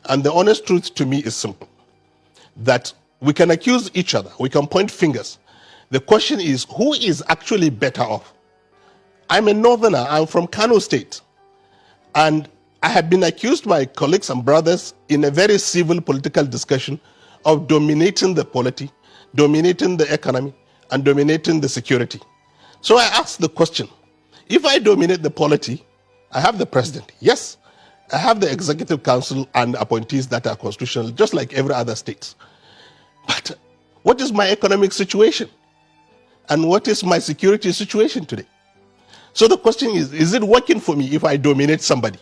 And the honest truth to me is simple, that we can accuse each other, we can point fingers. The question is, who is actually better off? I'm a northerner, I'm from Kano State, and I have been accused by colleagues and brothers in a very civil political discussion of dominating the polity, dominating the economy, and dominating the security. So I asked the question, if I dominate the polity, I have the president, yes, I have the executive council and appointees that are constitutional, just like every other state. But what is my economic situation? And what is my security situation today? So the question is it working for me if I dominate somebody?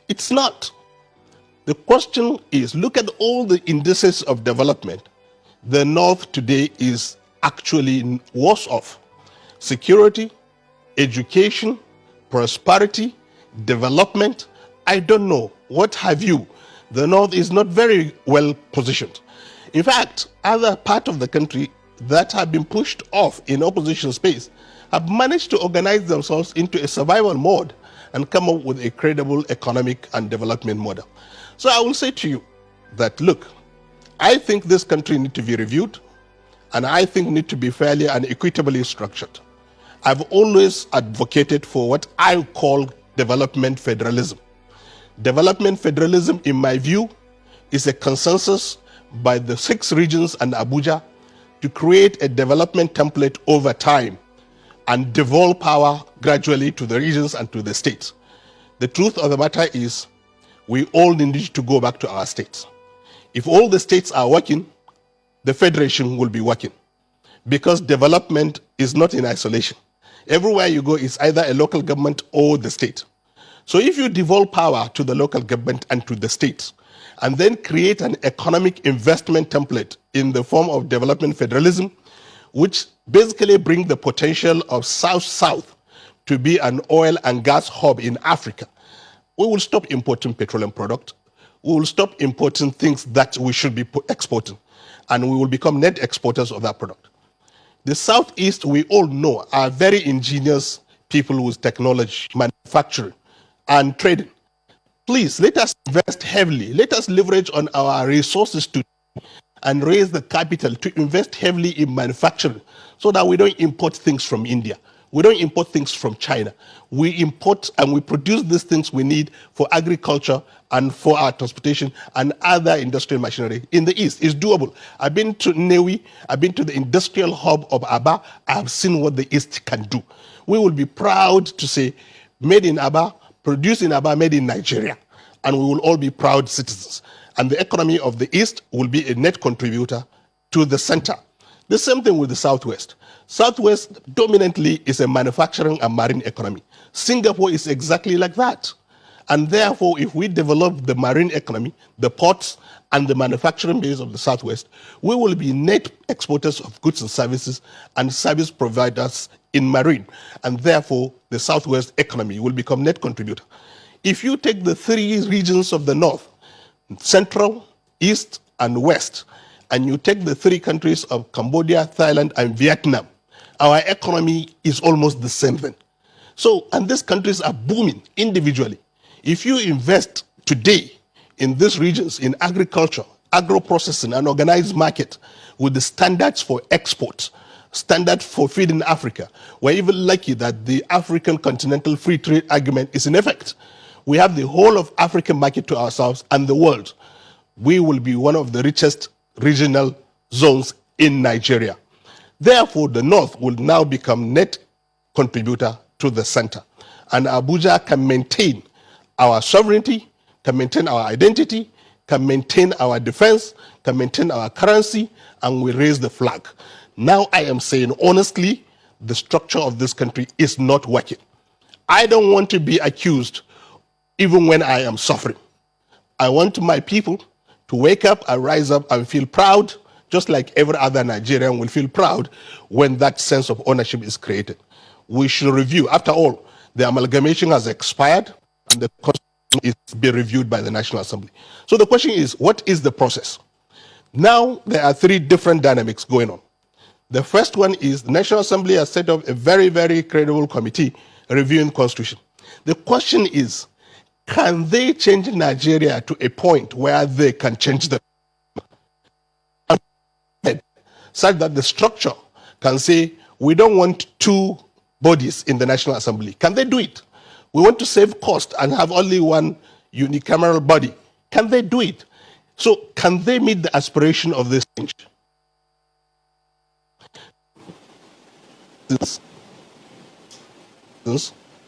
It's not. The question is, look at all the indices of development. The North today is actually worse off. Security, education, prosperity, development, I don't know. What have you? The North is not very well positioned. In fact, other parts of the country that have been pushed off in opposition space have managed to organize themselves into a survival mode and come up with a credible economic and development model. So I will say to you that, look, I think this country needs to be reviewed, and I think need to be fairly and equitably structured. I've always advocated for what I call development federalism. Development federalism, in my view, is a consensus by the 6 regions and Abuja to create a development template over time and devolve power gradually to the regions and to the states. The truth of the matter is, we all need to go back to our states. If all the states are working, the federation will be working, because development is not in isolation. Everywhere you go is either a local government or the state. So if you devolve power to the local government and to the states, and then create an economic investment template in the form of development federalism, which basically bring the potential of South-South to be an oil and gas hub in Africa, we will stop importing petroleum products. We will stop importing things that we should be exporting, and we will become net exporters of that product. The Southeast, we all know, are very ingenious people with technology, manufacturing, and trading. Please, let us invest heavily. Let us leverage on our resources to and raise the capital to invest heavily in manufacturing so that we don't import things from India. We don't import things from China. We import and we produce these things we need for agriculture and for our transportation and other industrial machinery in the East. It's doable. I've been to Newi, I've been to the industrial hub of Aba. I have seen what the East can do. We will be proud to say, made in Aba, produced in Aba, made in Nigeria. And we will all be proud citizens. And the economy of the East will be a net contributor to the center. The same thing with the Southwest. Southwest dominantly is a manufacturing and marine economy. Singapore is exactly like that. And therefore, if we develop the marine economy, the ports, and the manufacturing base of the Southwest, we will be net exporters of goods and services and service providers in marine. And therefore, the Southwest economy will become net contributor. If you take the 3 regions of the North, Central, East, and West, and you take the 3 countries of Cambodia, Thailand, and Vietnam, our economy is almost the same thing. So, and these countries are booming individually. If you invest today in these regions, in agriculture, agro-processing, and organized market, with the standards for export, standard for feeding Africa, we're even lucky that the African Continental Free Trade Agreement is in effect. We have the whole of African market to ourselves and the world. We will be one of the richest regional zones in Nigeria. Therefore, the North will now become net contributor to the center. And Abuja can maintain our sovereignty, can maintain our identity, can maintain our defense, can maintain our currency, and we raise the flag. Now I am saying honestly, the structure of this country is not working. I don't want to be accused even when I am suffering. I want my people to wake up and rise up and feel proud, just like every other Nigerian will feel proud when that sense of ownership is created. We should review. After all, the amalgamation has expired and the constitution is to be reviewed by the National Assembly. So the question is, what is the process? Now there are 3 different dynamics going on. The first one is the National Assembly has set up a very, very credible committee reviewing constitution. The question is, can they change Nigeria to a point where they can change the such that the structure can say, we don't want two bodies in the National Assembly? Can they do it? We want to save cost and have only one unicameral body. Can they do it? So can they meet the aspiration of this change?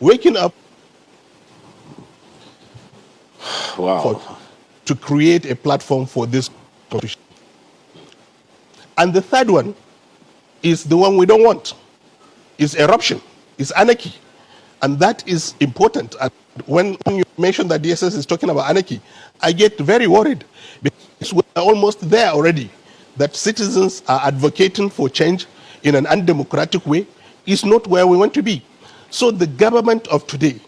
Waking up to create a platform for this competition. And the third one is the one we don't want. It's eruption, it's anarchy. And that is important. And when you mention that DSS is talking about anarchy, I get very worried because we're almost there already. That citizens are advocating for change in an undemocratic way is not where we want to be. So the government of today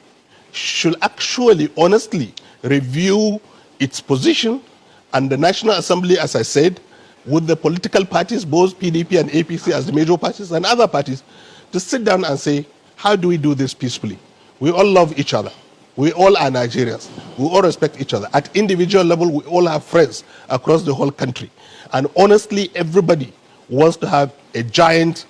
should actually honestly review its position, and the National Assembly, as I said, with the political parties, both PDP and APC as the major parties and other parties, to sit down and say, how do we do this peacefully? We all love each other. We all are Nigerians. We all respect each other. At individual level, we all have friends across the whole country. And honestly, everybody wants to have a giant,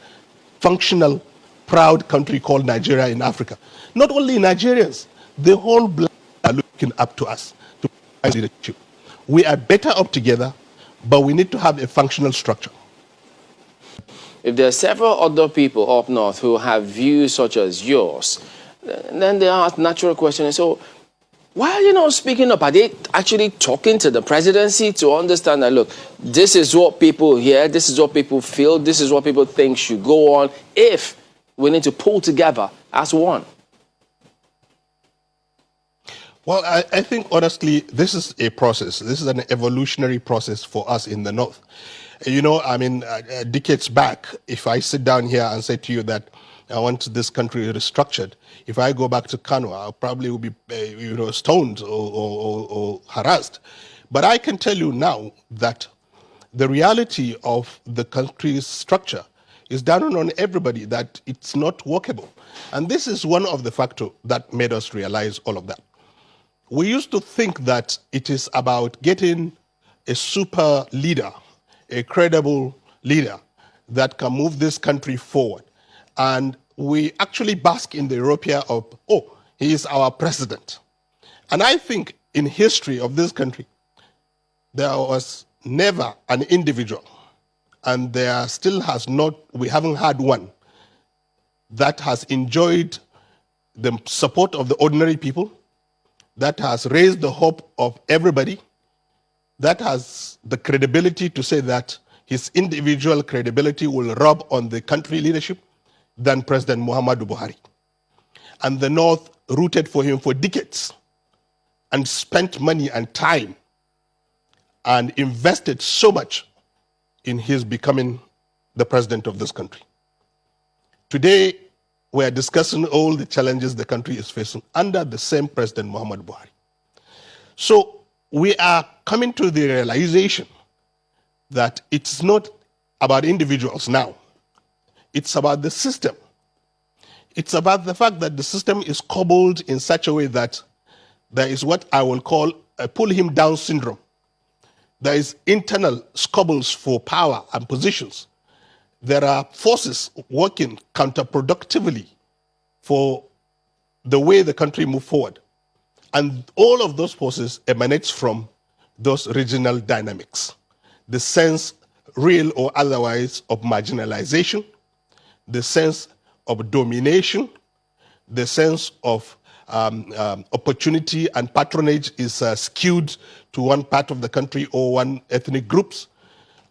functional, proud country called Nigeria in Africa. Not only Nigerians, the whole black are looking up to us to provide leadership. We are better up together, but we need to have a functional structure. If there are several other people up north who have views such as yours, then they ask natural questions. So why are you not speaking up? Are they actually talking to the presidency to understand that, look, this is what people hear, this is what people feel, this is what people think should go on, if we need to pull together as one? Well, I think, honestly, this is a process. This is an evolutionary process for us in the North. You know, I mean, decades back, if I sit down here and say to you that I want this country restructured, if I go back to Kano, I probably will be, stoned or harassed. But I can tell you now that the reality of the country's structure is down on everybody, that it's not workable. And this is one of the factors that made us realize all of that. We used to think that it is about getting a super leader, a credible leader that can move this country forward. And we actually bask in the Europea of, oh, he is our president. And I think in history of this country, there was never an individual, and there still has not, we haven't had one, that has enjoyed the support of the ordinary people, that has raised the hope of everybody, that has the credibility to say that his individual credibility will rub on the country leadership than President Muhammadu Buhari. And the North rooted for him for decades and spent money and time and invested so much in his becoming the president of this country. Today, we are discussing all the challenges the country is facing under the same President Muhammadu Buhari. So we are coming to the realization that it's not about individuals now. It's about the system. It's about the fact that the system is cobbled in such a way that there is what I will call a pull him down syndrome. There is internal squabbles for power and positions. There are forces working counterproductively for the way the country moves forward. And all of those forces emanates from those regional dynamics. The sense, real or otherwise, of marginalization, the sense of domination, the sense of opportunity and patronage is skewed to one part of the country or one ethnic groups.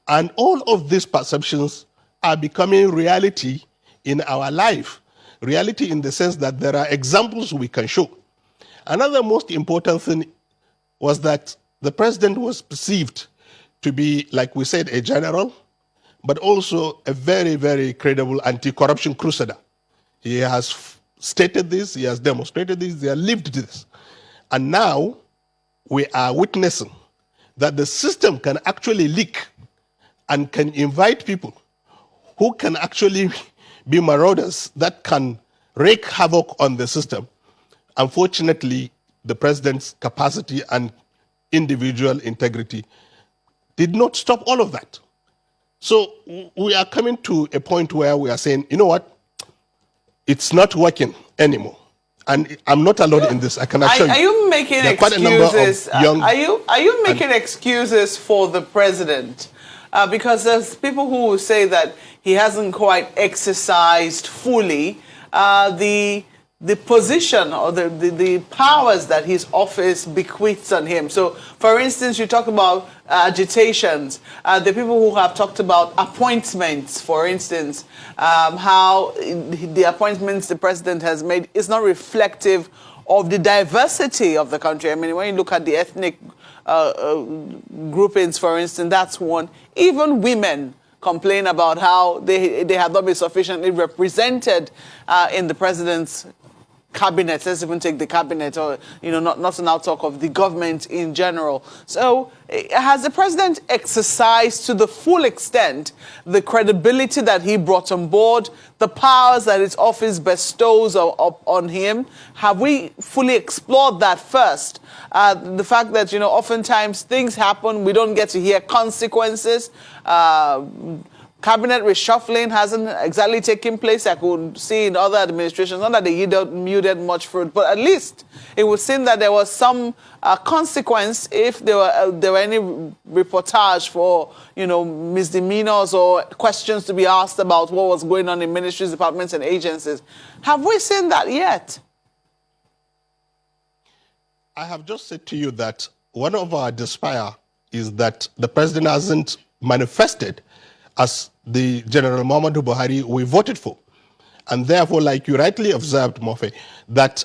And all of these perceptions are becoming reality in our life. Reality in the sense that there are examples we can show. Another most important thing was that the president was perceived to be, like we said, a general, but also a very, very credible anti-corruption crusader. He has stated this, he has demonstrated this, he has lived this. And now we are witnessing that the system can actually leak and can invite people who can actually be marauders that can wreak havoc on the system. Unfortunately, the president's capacity and individual integrity did not stop all of that. So we are coming to a point where we are saying, you know what, it's not working anymore. And I'm not alone in this. I can assure you. Are you making there are quite a number of excuses? young Are you making excuses for the president? Because there's people who will say that he hasn't quite exercised fully the position or the powers that his office bequeaths on him. So, for instance, you talk about agitations. The people who have talked about appointments, for instance, how the appointments the president has made is not reflective of the diversity of the country. I mean, when you look at the ethnic groupings, for instance, that's one. Even women complain about how they have not been sufficiently represented in the president's cabinet. Let's even take the cabinet, or not to now talk of the government in general. So has the president exercised to the full extent the credibility that he brought on board, the powers that his office bestows on him? Have we fully explored that first? The fact that oftentimes things happen, we don't get to hear consequences. Cabinet reshuffling hasn't exactly taken place. I could see in other administrations, not that they yielded much fruit, but at least it would seem that there was some consequence if there were any reportage for misdemeanors or questions to be asked about what was going on in ministries, departments, and agencies. Have we seen that yet? I have just said to you that one of our despair is that the president hasn't manifested as the General Muhammadu Buhari we voted for. And therefore, like you rightly observed, Mofe, that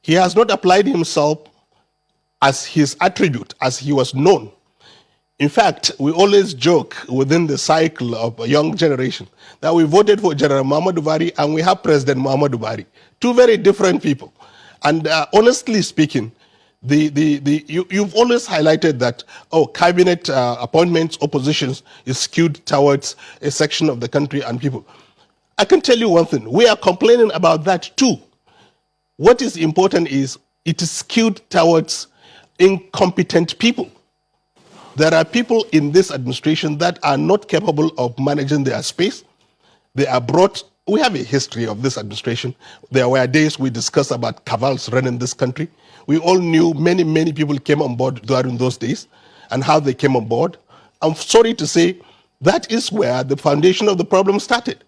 he has not applied himself as his attribute, as he was known. In fact, we always joke within the cycle of a young generation that we voted for General Muhammadu Buhari and we have President Muhammadu Buhari. Two very different people. And honestly speaking, you've always highlighted that, cabinet appointments, oppositions is skewed towards a section of the country and people. I can tell you one thing, we are complaining about that too. What is important is it is skewed towards incompetent people. There are people in this administration that are not capable of managing their space. They are brought. We have a history of this administration. There were days we discussed about cabals running this country. We all knew many people came on board during those days and how they came on board. I'm sorry to say that is where the foundation of the problem started.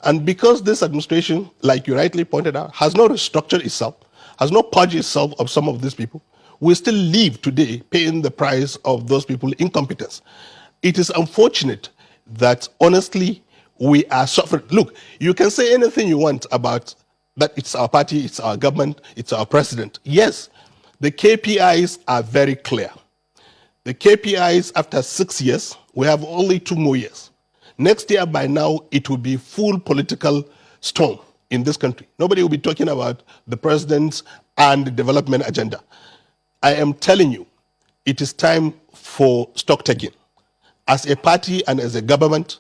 And because this administration, like you rightly pointed out, has not restructured itself, has not purged itself of some of these people, we still live today paying the price of those people's incompetence. It is unfortunate that honestly we are suffering. Look, you can say anything you want about that it's our party, it's our government, it's our president. Yes, the KPIs are very clear. The KPIs after 6 years, we have only 2 more years. Next year, by now, it will be full political storm in this country. Nobody will be talking about the president's and the development agenda. I am telling you, it is time for stock taking. As a party and as a government,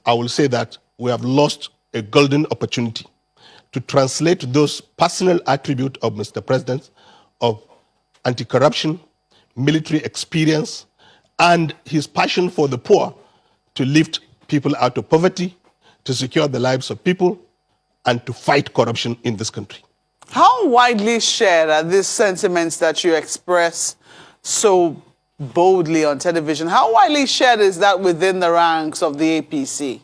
I will say that we have lost a golden opportunity to translate those personal attributes of Mr. President of anti-corruption, military experience, and his passion for the poor to lift people out of poverty, to secure the lives of people, and to fight corruption in this country. How widely shared are these sentiments that you express so boldly on television? How widely shared is that within the ranks of the APC?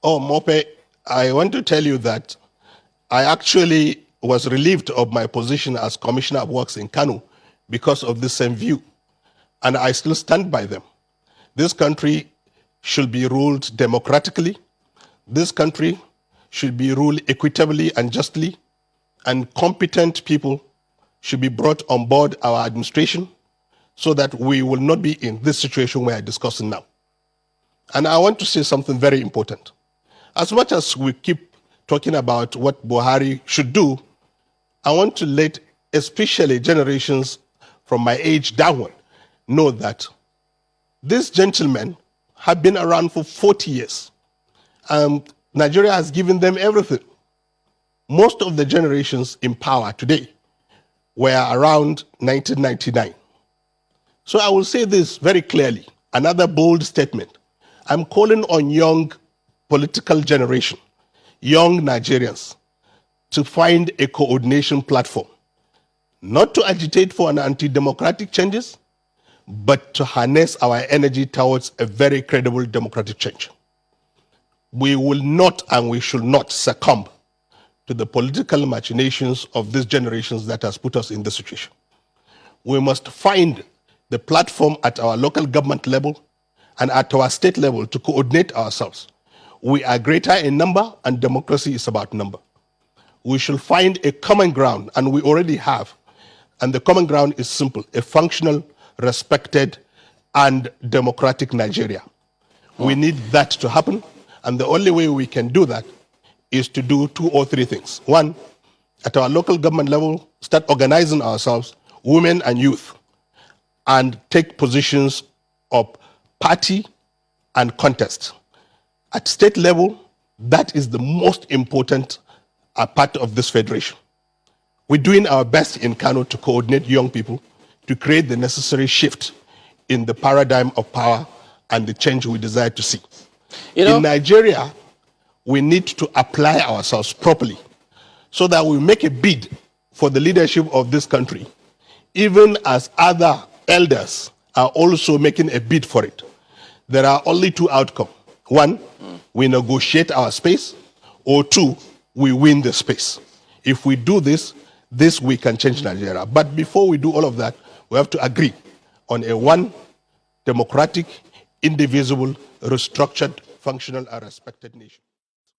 Oh, Mope, I want to tell you that I actually was relieved of my position as Commissioner of Works in Kano because of the same view. And I still stand by them. This country should be ruled democratically. This country should be ruled equitably and justly. And competent people should be brought on board our administration so that we will not be in this situation we are discussing now. And I want to say something very important. As much as we keep talking about what Buhari should do, I want to let especially generations from my age downward know that these gentlemen have been around for 40 years. Nigeria has given them everything. most of the generations in power today were around 1999. So I will say this very clearly, another bold statement. I'm calling on young political generation, young Nigerians, to find a coordination platform, not to agitate for an anti-democratic changes, but to harness our energy towards a very credible democratic change. We will not and we should not succumb to the political machinations of these generations that has put us in this situation. We must find the platform at our local government level and at our state level to coordinate ourselves. We are greater in number, and democracy is about number. We should find a common ground, and we already have. And the common ground is simple: a functional, respected, and democratic Nigeria. We need that to happen, and the only way we can do that is to do 2 or 3 things. One, at our local government level, start organizing ourselves, women and youth, and take positions of party and contest. At state level, that is the most important part of this federation. We're doing our best in Kano to coordinate young people to create the necessary shift in the paradigm of power and the change we desire to see. In Nigeria, we need to apply ourselves properly so that we make a bid for the leadership of this country, even as other elders are also making a bid for it. There are only 2 outcomes. 1, we negotiate our space, or 2, we win the space. If we do this, we can change Nigeria. But before we do all of that, we have to agree on a one democratic, indivisible, restructured, functional, and respected nation.